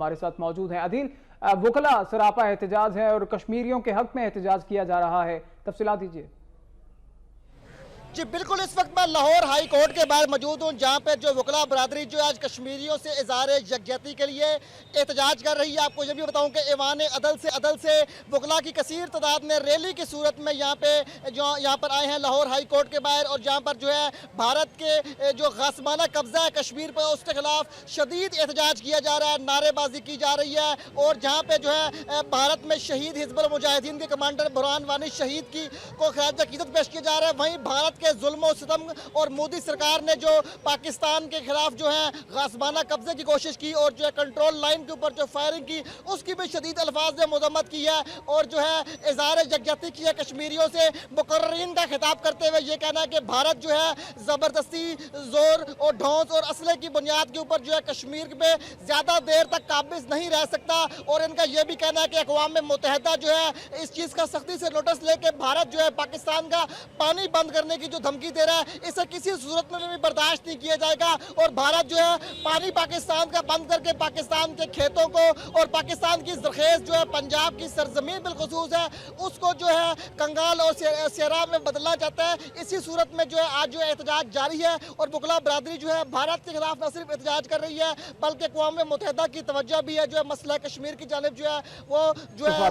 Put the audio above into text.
ہمارے ساتھ موجود ہیں۔ عدیل، وکلا سراپا احتجاج ہے اور کشمیریوں کے حق میں احتجاج کیا جا رہا ہے، تفصیلات دیجیے۔ جی بالکل، اس وقت میں لاہور ہائی کورٹ کے باہر موجود ہوں، جہاں پہ جو وکلا برادری جو آج کشمیریوں سے اظہار یکجہتی کے لیے احتجاج کر رہی ہے۔ آپ کو یہ بھی بتاؤں کہ ایوان عدل سے وکلا کی کثیر تعداد نے ریلی کی صورت میں یہاں پر آئے ہیں لاہور ہائی کورٹ کے باہر، اور جہاں پر جو ہے بھارت کے جو غاصبانہ قبضہ ہے کشمیر پر، اس کے خلاف شدید احتجاج کیا جا رہا ہے، نعرے بازی کی جا رہی ہے، اور جہاں پہ جو ہے بھارت میں شہید حزب المجاہدین کے کمانڈر برہان وانی شہید کو خراج عقیدت پیش کیا جا رہا ہے۔ وہیں بھارت کے ظلم و ستم اور مودی سرکار نے جو پاکستان کے خلاف جو ہے غاصبانہ قبضے کی کوشش کی اور جو ہے کنٹرول لائن کے اوپر جو فائرنگ کی، اس کی بھی شدید الفاظ میں مذمت کی ہے، اور جو ہے اظہار یکجہتی کی ہے کشمیریوں سے۔ مقررین کا خطاب کرتے ہوئے یہ کہنا ہے کہ بھارت جو ہے زبردستی، زور اور ڈھونس اور اسلحے کی بنیاد کے اوپر جو ہے کشمیر میں زیادہ دیر تک قابض نہیں رہ سکتا، اور ان کا یہ بھی کہنا ہے کہ اقوام متحدہ جو ہے اس چیز کا سختی سے نوٹس لے کے بھارت جو ہے پاکستان کا پانی بند کرنے کی جو دھمکی دے رہا ہے، اسے کسی صورت میں بھی برداشت نہیں کیا جائے گا، اور بھارت جو ہے پانی پاکستان کا بند کر کے پاکستان کے کھیتوں کو اور پاکستان کی زرخیز جو ہے پنجاب کی سرزمین بالخصوص ہے، اس کو جو ہے کنگال اور سیراب میں بدلنا چاہتا ہے۔ اسی صورت میں جو ہے آج جو ہے احتجاج جاری ہے، اور وکلا برادری جو ہے بھارت کے خلاف نہ صرف احتجاج کر رہی ہے بلکہ اقوام متحدہ کی توجہ بھی ہے جو ہے مسئلہ کشمیر کی جانب جو ہے وہ جو ہے